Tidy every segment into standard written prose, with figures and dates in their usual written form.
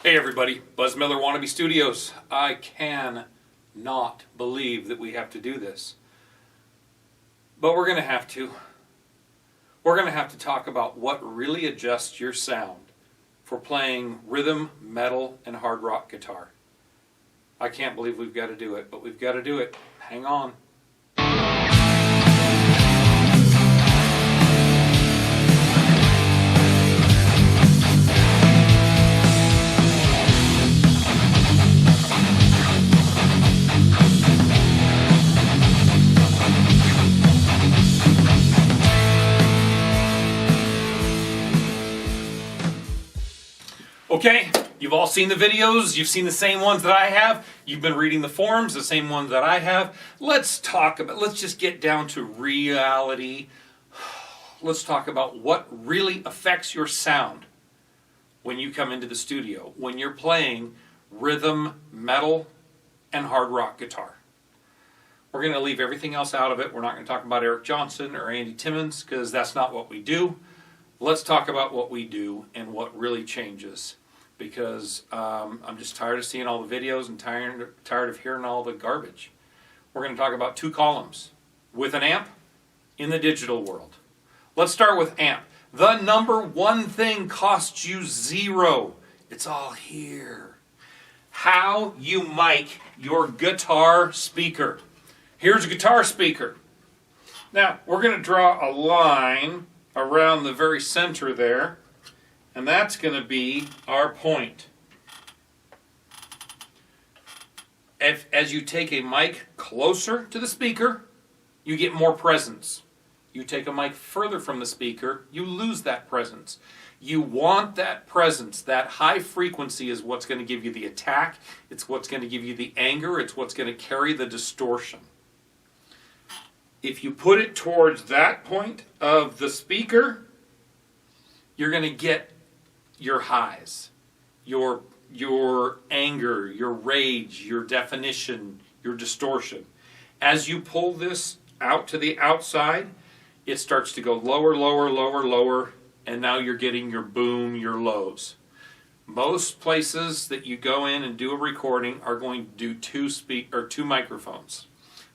Hey everybody, Buzz Miller Wannabe Studios. I can not believe that we have to do this. But we're going to have to. We're going to have to talk about what really adjusts your sound for playing rhythm, metal, and hard rock guitar. I can't believe we've got to do it, but we've got to do it. Hang on. Okay, you've all seen the videos, you've seen the same ones that I have, you've been reading the forums, the same ones that I have. Let's just get down to reality. Let's talk about what really affects your sound when you come into the studio, when you're playing rhythm, metal, and hard rock guitar. We're going to leave everything else out of it. We're not going to talk about Eric Johnson or Andy Timmons because that's not what we do. Let's talk about what we do and what really changes. Because I'm just tired of seeing all the videos and tired of hearing all the garbage. We're going to talk about two columns with an amp in the digital world. Let's start with amp. The number one thing costs you zero. It's all here. How you mic your guitar speaker. Here's a guitar speaker. Now, we're going to draw a line around the very center there. And that's going to be our point. As you take a mic closer to the speaker, you get more presence. You take a mic further from the speaker, you lose that presence. You want that presence. That high frequency is what's going to give you the attack. It's what's going to give you the anger. It's what's going to carry the distortion. If you put it towards that point of the speaker, you're going to get your highs, your anger, your rage, your definition, your distortion. As you pull this out to the outside, it starts to go lower, lower, lower, lower, and now you're getting your boom, your lows. Most places that you go in and do a recording are going to do two microphones.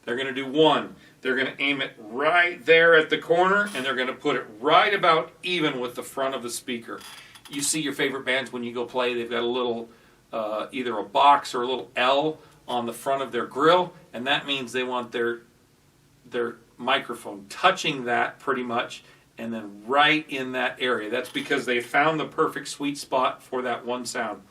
They're going to do one. They're going to aim it right there at the corner, and they're going to put it right about even with the front of the speaker. You see your favorite bands when you go play, they've got a little, either a box or a little L on the front of their grill, and that means they want their microphone touching that pretty much, and then right in that area. That's because they found the perfect sweet spot for that one sound.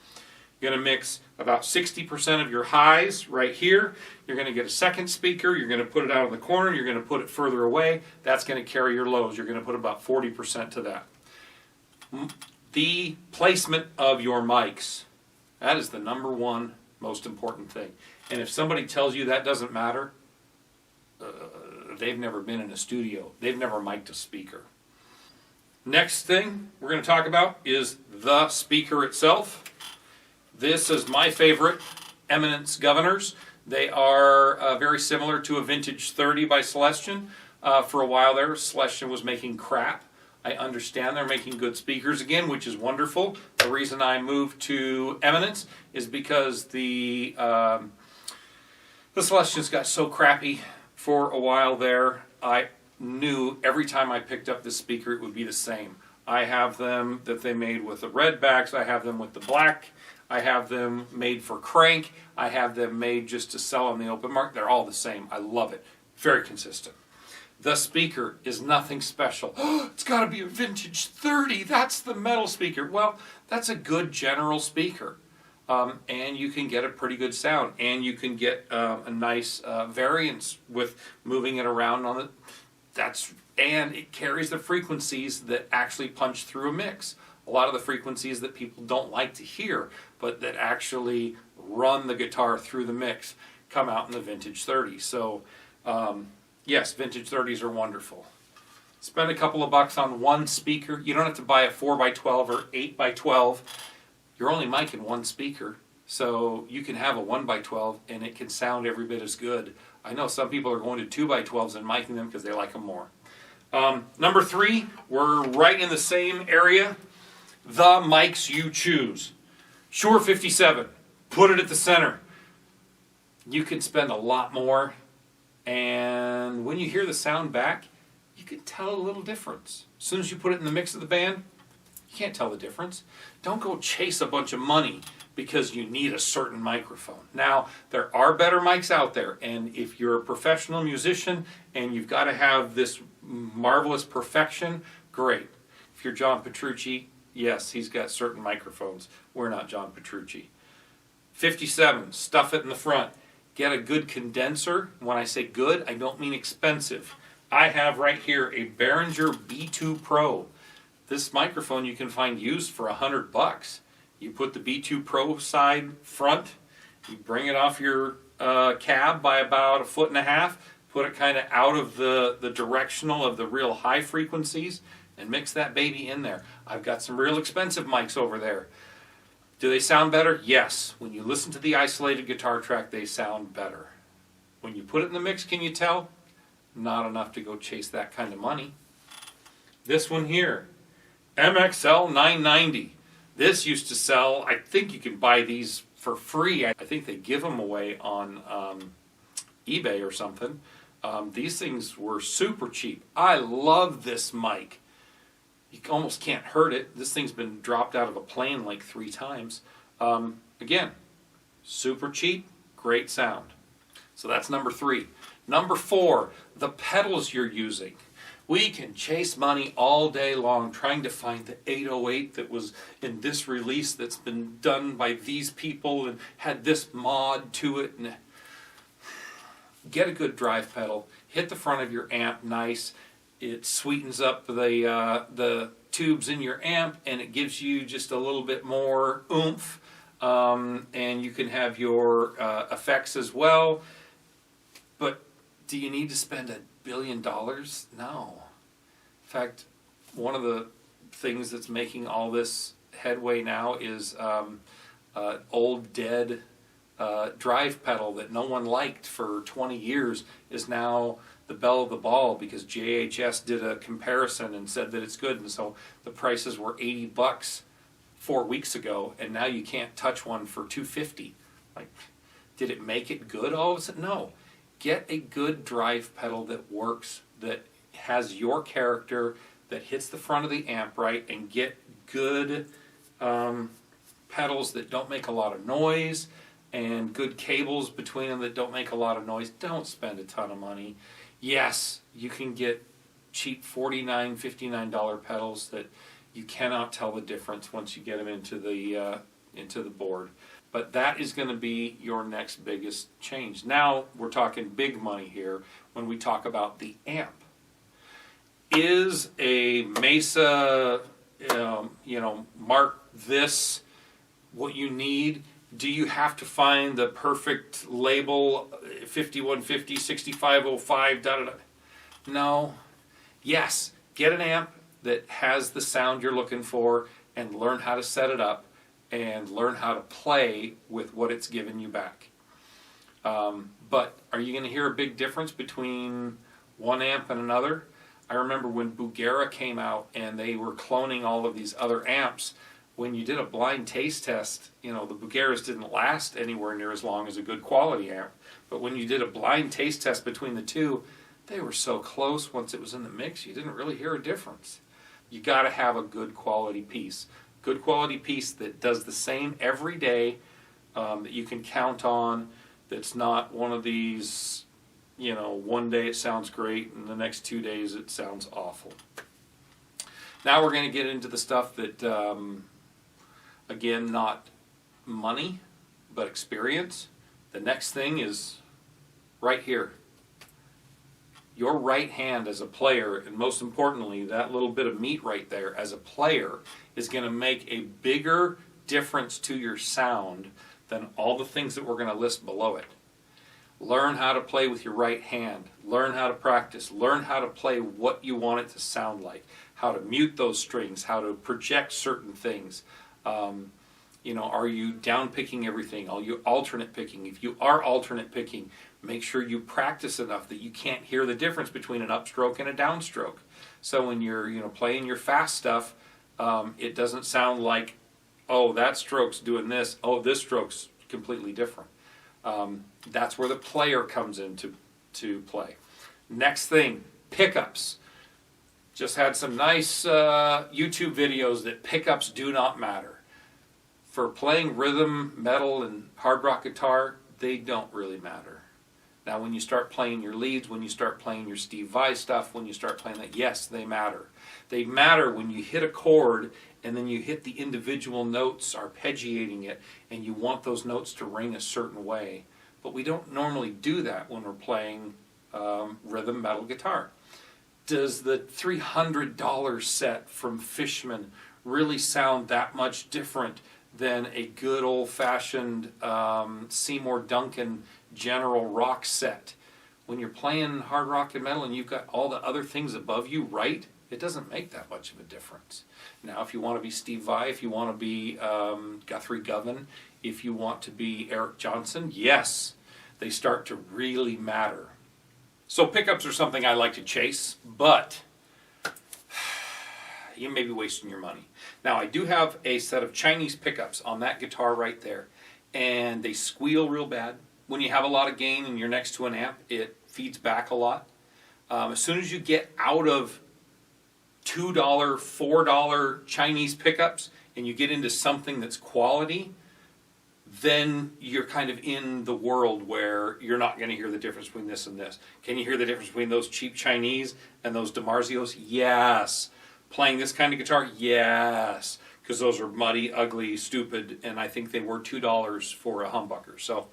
You're going to mix about 60% of your highs right here. You're going to get a second speaker. You're going to put it out in the corner. You're going to put it further away. That's going to carry your lows. You're going to put about 40% to that. The placement of your mics, that is the number one most important thing. And if somebody tells you that doesn't matter, they've never been in a studio. They've never mic'd a speaker. Next thing we're going to talk about is the speaker itself. This is my favorite, Eminence Governors. They are very similar to a Vintage 30 by Celestion. For a while there, Celestion was making crap. I understand they're making good speakers again, which is wonderful. The reason I moved to Eminence is because the Celestions got so crappy for a while there. I knew every time I picked up this speaker it would be the same. I have them that they made with the red backs. I have them with the black. I have them made for crank. I have them made just to sell on the open market. They're all the same. I love it. Very consistent. The speaker is nothing special. Oh, it's got to be a Vintage 30. That's the metal speaker. Well, that's a good general speaker. And you can get a pretty good sound. And you can get a nice variance with moving it around on it. And it carries the frequencies that actually punch through a mix. A lot of the frequencies that people don't like to hear, but that actually run the guitar through the mix, come out in the Vintage 30. So, yes, Vintage 30s are wonderful. Spend a couple of bucks on one speaker. You don't have to buy a 4x12 or 8x12. You're only micing one speaker. So you can have a 1x12 and it can sound every bit as good. I know some people are going to 2x12s and miking them because they like them more. Number 3, we're right in the same area. The mics you choose. Shure 57, put it at the center. You can spend a lot more, and when you hear the sound back, you can tell a little difference. As soon as you put it in the mix of the band, you can't tell the difference. Don't go chase a bunch of money because you need a certain microphone. Now, there are better mics out there, and if you're a professional musician and you've got to have this marvelous perfection, great. If you're John Petrucci, yes, he's got certain microphones. We're not John Petrucci. 57, stuff it in the front. Get a good condenser. When I say good, I don't mean expensive. I have right here a Behringer B2 Pro. This microphone you can find used for $100. You put the B2 Pro side front, you bring it off your cab by about 1.5 feet, put it kind of out of the directional of the real high frequencies, and mix that baby in there. I've got some real expensive mics over there. Do they sound better? Yes. When you listen to the isolated guitar track, they sound better. When you put it in the mix, can you tell? Not enough to go chase that kind of money. This one here, MXL 990. This used to sell, I think you can buy these for free. I think they give them away on eBay or something. These things were super cheap. I love this mic. You almost can't hurt it. This thing's been dropped out of a plane like 3 times. Again, super cheap, great sound. So that's number 3. Number 4, the pedals you're using. We can chase money all day long trying to find the 808 that was in this release that's been done by these people and had this mod to it. And get a good drive pedal. Hit the front of your amp nice. It sweetens up the tubes in your amp, and it gives you just a little bit more oomph. And you can have your effects as well. But do you need to spend $1 billion? No. In fact, one of the things that's making all this headway now is old dead drive pedal that no one liked for 20 years is now the belle of the ball because JHS did a comparison and said that it's good, and so the prices were $80 4 weeks ago, and now you can't touch one for $250. Like, did it make it good all of a sudden? No. Get a good drive pedal that works, that has your character, that hits the front of the amp right, and get good pedals that don't make a lot of noise and good cables between them that don't make a lot of noise. Don't spend a ton of money. Yes, you can get cheap $49, $59 pedals that you cannot tell the difference once you get them into the board. But that is going to be your next biggest change. Now we're talking big money here when we talk about the amp. Is a Mesa, Mark this what you need? Do you have to find the perfect label, 5150, 6505, da-da-da? No. Yes, get an amp that has the sound you're looking for and learn how to set it up and learn how to play with what it's given you back. But are you going to hear a big difference between one amp and another? I remember when Bugera came out and they were cloning all of these other amps. When you did a blind taste test, the Bugeras didn't last anywhere near as long as a good quality amp. But when you did a blind taste test between the two, they were so close once it was in the mix, you didn't really hear a difference. You got to have a good quality piece. Good quality piece that does the same every day, that you can count on, that's not one of these, one day it sounds great and the next 2 days it sounds awful. Now we're going to get into the stuff that, again, not money, but experience. The next thing is right here. Your right hand as a player, and most importantly, that little bit of meat right there as a player, is going to make a bigger difference to your sound than all the things that we're going to list below it. Learn how to play with your right hand. Learn how to practice. Learn how to play what you want it to sound like. How to mute those strings. How to project certain things. Are you down picking everything? Are you alternate picking? If you are alternate picking, make sure you practice enough that you can't hear the difference between an upstroke and a downstroke. So when you're playing your fast stuff, it doesn't sound like Oh, that stroke's doing this. Oh, this stroke's completely different. That's where the player comes into play. Next thing, pickups. Just had some nice YouTube videos that pickups do not matter. For playing rhythm, metal, and hard rock guitar, they don't really matter. Now, when you start playing your leads, when you start playing your Steve Vai stuff, when you start playing that, yes, they matter. They matter when you hit a chord and then you hit the individual notes, arpeggiating it, and you want those notes to ring a certain way. But we don't normally do that when we're playing rhythm metal guitar. Does the $300 set from Fishman really sound that much different than a good old-fashioned Seymour Duncan General Rock set? When you're playing hard rock and metal and you've got all the other things above you right, it doesn't make that much of a difference. Now, if you want to be Steve Vai, if you want to be Guthrie Govan, if you want to be Eric Johnson, yes, they start to really matter. So pickups are something I like to chase, but you may be wasting your money. Now, I do have a set of Chinese pickups on that guitar right there, and they squeal real bad. When you have a lot of gain and you're next to an amp, it feeds back a lot. As soon as you get out of $2, $4 Chinese pickups and you get into something that's quality, then you're kind of in the world where you're not going to hear the difference between this and this. Can you hear the difference between those cheap Chinese and those DiMarzios? Yes. Playing this kind of guitar? Yes. Because those are muddy, ugly, stupid, and I think they were $2 for a humbucker. So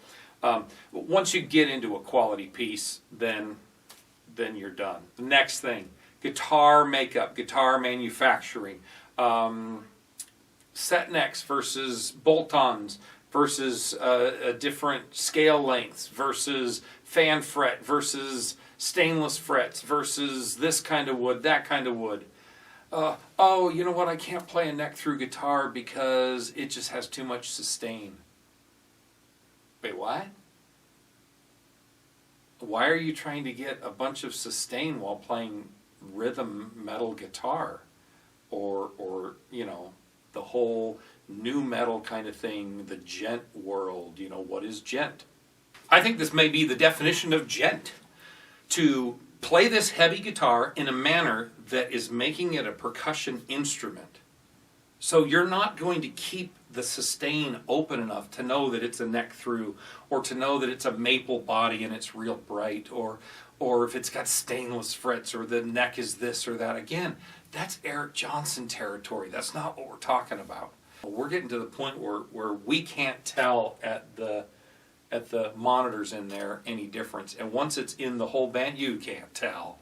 once you get into a quality piece, then you're done. The next thing, guitar makeup, guitar manufacturing, set necks versus bolt-ons, versus different scale lengths, versus fan fret, versus stainless frets, versus this kind of wood, that kind of wood. Oh, you know what? I can't play a neck through guitar because it just has too much sustain. Wait, what? Why are you trying to get a bunch of sustain while playing rhythm metal guitar? Or you know, the whole new metal kind of thing, the djent world. You know, what is djent? I think this may be the definition of djent. To play this heavy guitar in a manner that is making it a percussion instrument. So you're not going to keep the sustain open enough to know that it's a neck through, or to know that it's a maple body and it's real bright, or if it's got stainless frets, or the neck is this or that. Again, that's Eric Johnson territory. That's not what we're talking about. We're getting to the point where we can't tell at the monitors in there any difference. And once it's in the whole band, you can't tell.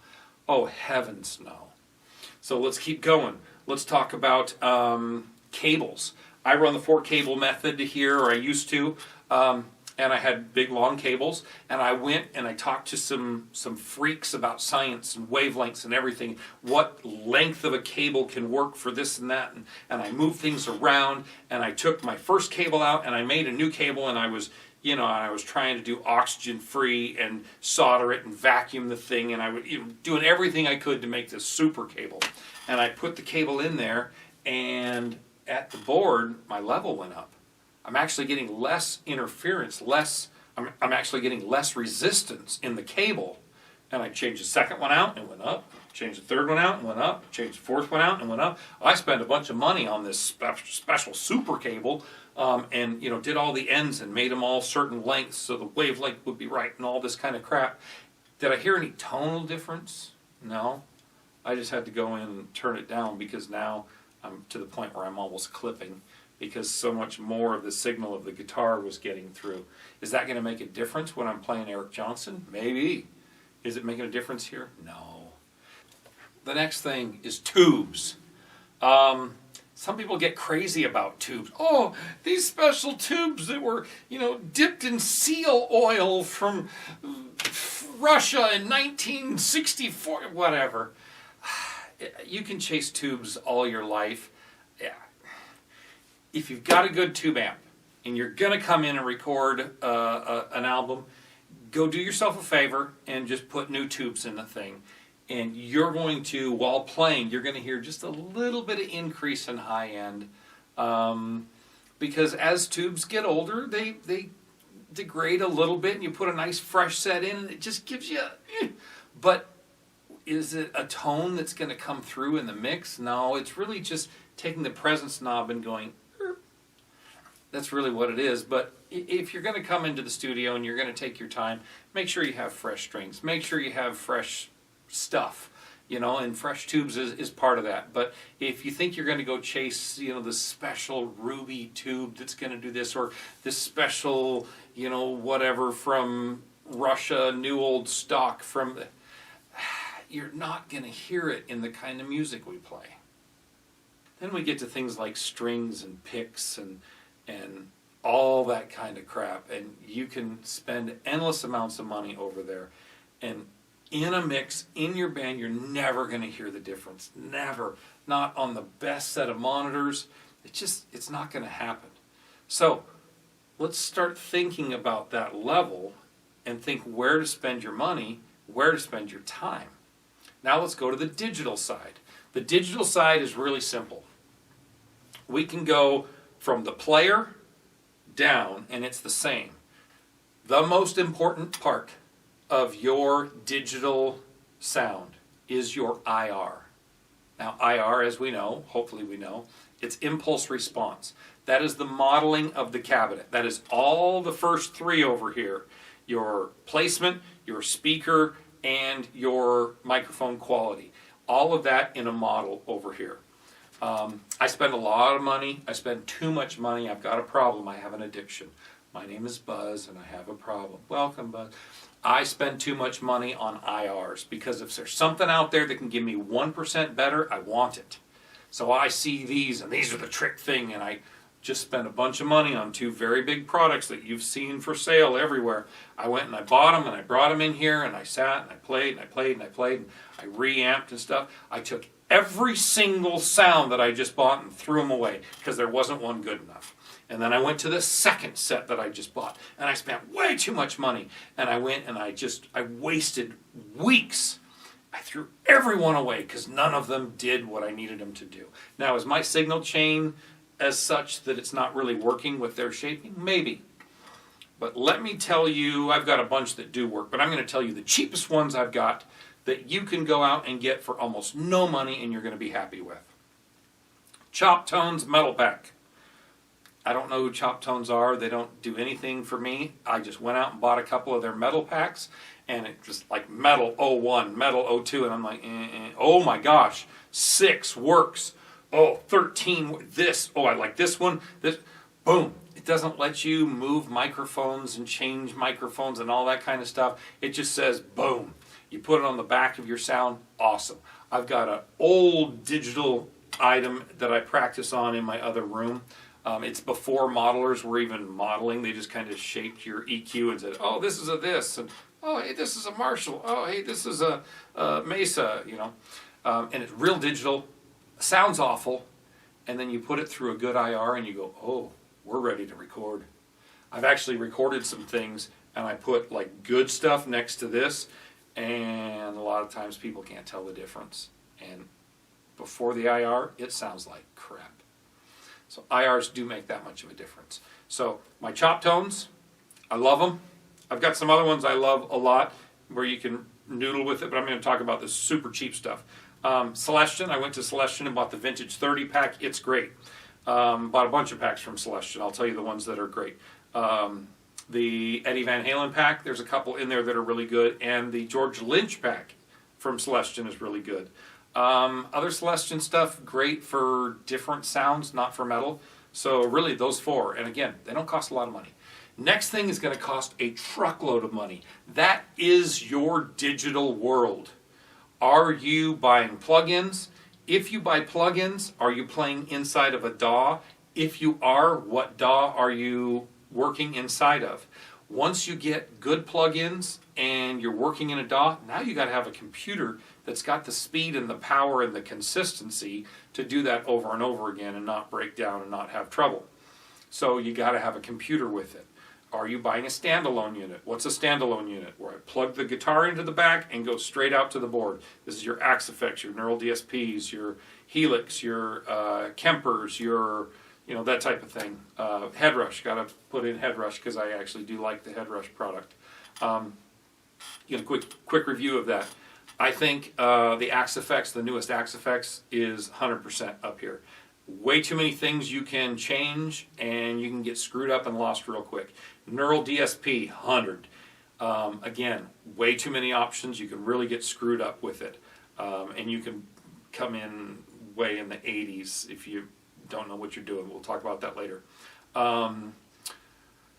Oh, heavens no. So let's keep going. Let's talk about cables. I run the 4-cable method here, or I used to, and I had big long cables, and I went and I talked to some freaks about science and wavelengths and everything, what length of a cable can work for this and that, and I moved things around, and I took my first cable out and I made a new cable, and I was trying to do oxygen free and solder it and vacuum the thing, and I was doing everything I could to make this super cable. And I put the cable in there, and at the board, my level went up. I'm actually getting less interference, I'm actually getting less resistance in the cable. And I changed the second one out and went up, changed the third one out and went up, changed the fourth one out and went up. I spent a bunch of money on this special super cable, and did all the ends and made them all certain lengths so the wavelength would be right and all this kind of crap. Did I hear any tonal difference? No. I just had to go in and turn it down because now I'm to the point where I'm almost clipping because so much more of the signal of the guitar was getting through. Is that going to make a difference when I'm playing Eric Johnson? Maybe. Is it making a difference here? No. The next thing is tubes. Some people get crazy about tubes. Oh, these special tubes that were, dipped in seal oil from Russia in 1964, whatever. You can chase tubes all your life. Yeah. If you've got a good tube amp and you're going to come in and record an album, go do yourself a favor and just put new tubes in the thing. And you're going to, while playing, you're going to hear just a little bit of increase in high end. because as tubes get older, they degrade a little bit, and you put a nice fresh set in, and it just gives you. But is it a tone that's going to come through in the mix? No, it's really just taking the presence knob and going. That's really what it is. But if you're going to come into the studio and you're going to take your time, make sure you have fresh strings. Make sure you have fresh stuff, and fresh tubes is part of that. But if you think you're going to go chase, the special ruby tube that's going to do this, or this special, whatever from Russia, new old stock from, you're not going to hear it in the kind of music we play. Then we get to things like strings and picks and all that kind of crap, and you can spend endless amounts of money over there, and in a mix, in your band, you're never going to hear the difference. Never. Not on the best set of monitors. It's not going to happen. So let's start thinking about that level and think where to spend your money, where to spend your time. Now let's go to the digital side. The digital side is really simple. We can go from the player down, and it's the same. The most important part of your digital sound is your IR. Now, IR, as we know, hopefully we know, it's impulse response. That is the modeling of the cabinet. That is all the first three over here. Your placement, your speaker, and your microphone quality. All of that in a model over here. I spend a lot of money. I spend too much money. I've got a problem. I have an addiction. My name is Buzz, and I have a problem. Welcome, Buzz. I spend too much money on IRs because if there's something out there that can give me 1% better, I want it. So I see these, and these are the trick thing, and I just spent a bunch of money on two very big products that you've seen for sale everywhere. I went and I bought them, and I brought them in here, and I sat, and I played, and I played, and I played, and I reamped and stuff. I took every single sound that I just bought and threw them away because there wasn't one good enough. And then I went to the second set that I just bought, and I spent way too much money. And I went and I wasted weeks. I threw every one away because none of them did what I needed them to do. Now, is my signal chain as such that it's not really working with their shaping? Maybe. But let me tell you, I've got a bunch that do work, but I'm going to tell you the cheapest ones I've got that you can go out and get for almost no money and you're going to be happy with. Chop Tones Metal Pack. I don't know who Chop Tones are. They don't do anything for me. I just went out and bought a couple of their metal packs, and it just like metal 01, metal 02, and I'm like, oh my gosh, 6 works. Oh, 13, this. Oh, I like this one. This, boom. It doesn't let you move microphones and change microphones and all that kind of stuff. It just says, boom. You put it on the back of your sound, awesome. I've got an old digital item that I practice on in my other room. It's before modelers were even modeling. They just kind of shaped your EQ and said, oh, this is a this, and oh, hey, this is a Marshall. Oh, hey, this is a Mesa, and it's real digital. Sounds awful, and then you put it through a good IR and you go, oh, we're ready to record. I've actually recorded some things, and I put like good stuff next to this, and a lot of times people can't tell the difference. And before the IR, it sounds like crap. So IRs do make that much of a difference. So my Chop Tones, I love them. I've got some other ones I love a lot where you can noodle with it, but I'm going to talk about this super cheap stuff. Celestion, I went to Celestion and bought the Vintage 30 pack. It's great. Bought a bunch of packs from Celestion. I'll tell you the ones that are great. The Eddie Van Halen pack, there's a couple in there that are really good, and the George Lynch pack from Celestion is really good. Other Celestion stuff, great for different sounds, not for metal. So really those 4, and again, they don't cost a lot of money. Next thing is going to cost a truckload of money. That is your digital world. Are you buying plugins? If you buy plugins, are you playing inside of a DAW? If you are, what DAW are you working inside of? Once you get good plugins and you're working in a DAW, now you got to have a computer that's got the speed and the power and the consistency to do that over and over again and not break down and not have trouble. So you got to have a computer with it. Are you buying a standalone unit? What's a standalone unit? Where I plug the guitar into the back and go straight out to the board. This is your Axe Effects, your Neural DSPs, your Helix, your Kempers, your that type of thing. Headrush, got to put in Headrush because I actually do like the Headrush product. Quick review of that. I think the Axe-Fx, the newest Axe-Fx, is 100% up here. Way too many things you can change, and you can get screwed up and lost real quick. Neural DSP, 100. Again, way too many options. You can really get screwed up with it. And you can come in way in the 80s if you don't know what you're doing. We'll talk about that later.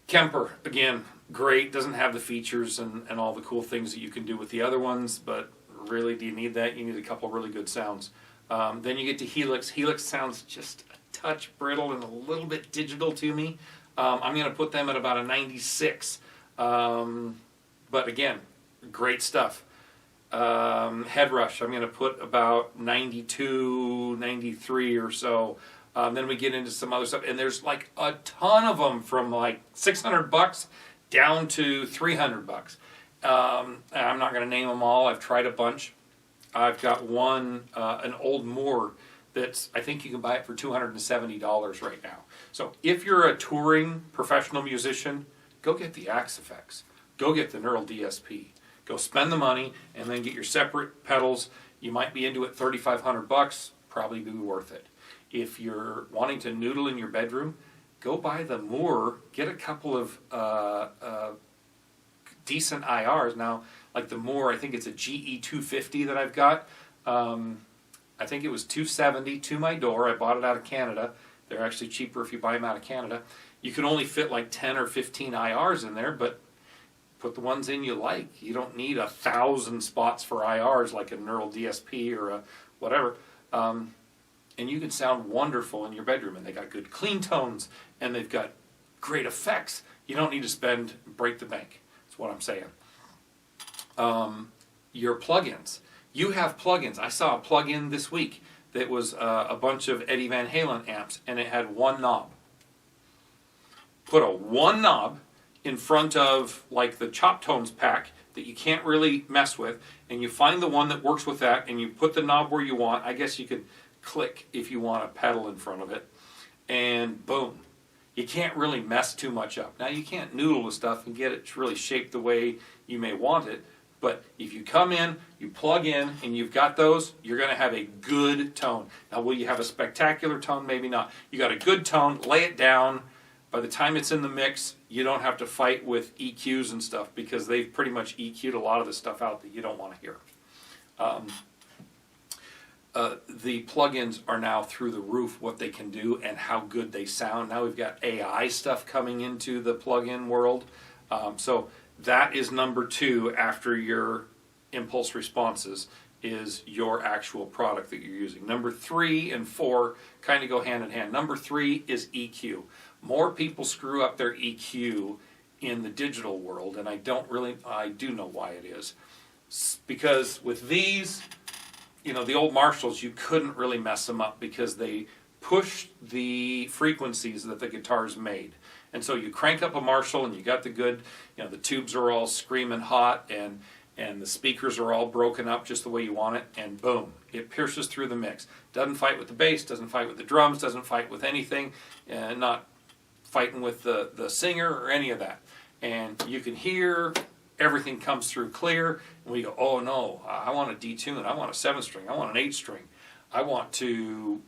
Kemper, again, great. Doesn't have the features and all the cool things that you can do with the other ones, but really, do you need that? You need a couple really good sounds. Then you get to Helix. Helix sounds just a touch brittle and a little bit digital to me. I'm going to put them at about a 96. But again, great stuff. Headrush, I'm going to put about 92, 93 or so. Then we get into some other stuff, and there's like a ton of them from like $600 down to $300. I'm not going to name them all. I've tried a bunch. I've got one, an old Moore that's, I think you can buy it for $270 right now. So if you're a touring professional musician, go get the Axe-Fx. Go get the Neural DSP. Go spend the money and then get your separate pedals. You might be into it $3,500, probably be worth it. If you're wanting to noodle in your bedroom, go buy the Moore, get a couple of decent IRs. Now, like the Moore, I think it's a GE250 that I've got. I think it was $270 to my door. I bought it out of Canada. They're actually cheaper if you buy them out of Canada. You can only fit like 10 or 15 IRs in there, but put the ones in you like. You don't need 1,000 spots for IRs like a Neural DSP or a whatever. And you can sound wonderful in your bedroom. And they got good clean tones, and they've got great effects. You don't need to break the bank. That's what I'm saying. Your plugins. You have plugins. I saw a plugin this week that was a bunch of Eddie Van Halen amps, and it had one knob. Put one knob in front of like the Chop Tones pack that you can't really mess with, and you find the one that works with that, and you put the knob where you want. I guess you could click if you want a pedal in front of it, and boom. You can't really mess too much up. Now, you can't noodle with stuff and get it really shaped the way you may want it, but if you come in, you plug in, and you've got those, you're going to have a good tone. Now, will you have a spectacular tone? Maybe not. You got a good tone, lay it down. By the time it's in the mix, you don't have to fight with EQs and stuff because they've pretty much EQ'd a lot of the stuff out that you don't want to hear. The plugins are now through the roof, what they can do and how good they sound. Now we've got AI stuff coming into the plugin world. So that is number 2 after your impulse responses is your actual product that you're using. Number 3 and 4 kind of go hand in hand. Number 3 is EQ. More people screw up their EQ in the digital world, and I do know why it is. Because with these, the old Marshalls, you couldn't really mess them up because they pushed the frequencies that the guitars made. And so you crank up a Marshall and you got the good, the tubes are all screaming hot and the speakers are all broken up just the way you want it, and boom, it pierces through the mix. Doesn't fight with the bass, doesn't fight with the drums, doesn't fight with anything, not fighting with the singer or any of that. And you can hear everything comes through clear, and we go, oh no, I want a detune, I want a 7-string, I want an 8-string, I want to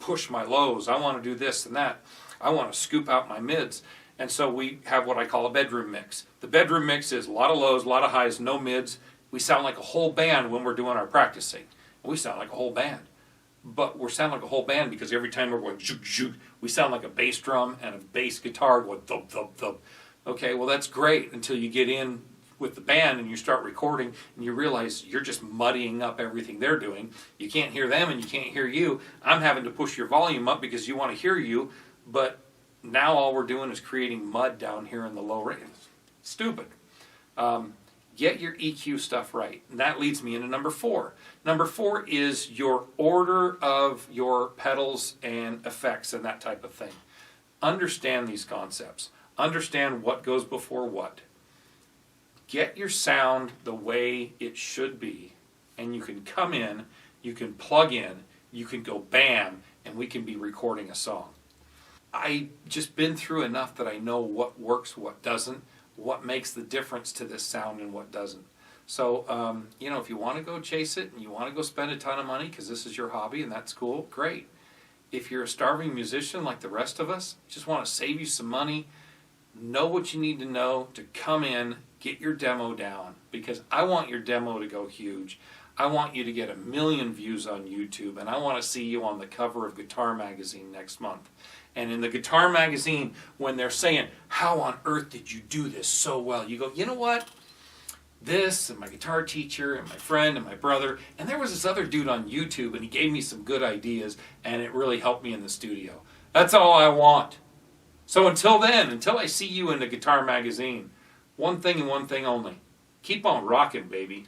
push my lows, I want to do this and that, I want to scoop out my mids. And so we have what I call a bedroom mix. The bedroom mix is a lot of lows, a lot of highs, no mids. We sound like a whole band when we're doing our practicing. We sound like a whole band. But we're sounding like a whole band because every time we're going zook, zook, we sound like a bass drum and a bass guitar going thump, thump, thump. Okay, well that's great until you get in with the band and you start recording and you realize you're just muddying up everything they're doing. You can't hear them and you can't hear you. I'm having to push your volume up because you want to hear you, but now all we're doing is creating mud down here in the low range. Stupid. Get your EQ stuff right. And that leads me into number 4. Number 4 is your order of your pedals and effects and that type of thing. Understand these concepts. Understand what goes before what. Get your sound the way it should be, and you can come in, you can plug in, you can go bam, and we can be recording a song. I just been through enough that I know what works, what doesn't, what makes the difference to this sound and what doesn't. So, if you want to go chase it and you want to go spend a ton of money because this is your hobby and that's cool, great. If you're a starving musician like the rest of us, just want to save you some money, know what you need to know to come in, get your demo down, because I want your demo to go huge. I want you to get 1 million views on YouTube, and I want to see you on the cover of Guitar Magazine next month. And in the Guitar Magazine, when they're saying, how on earth did you do this so well? You go, you know what? This and my guitar teacher and my friend and my brother, and there was this other dude on YouTube, and he gave me some good ideas, and it really helped me in the studio. That's all I want. So until then, until I see you in the Guitar Magazine, one thing and one thing only. Keep on rocking, baby.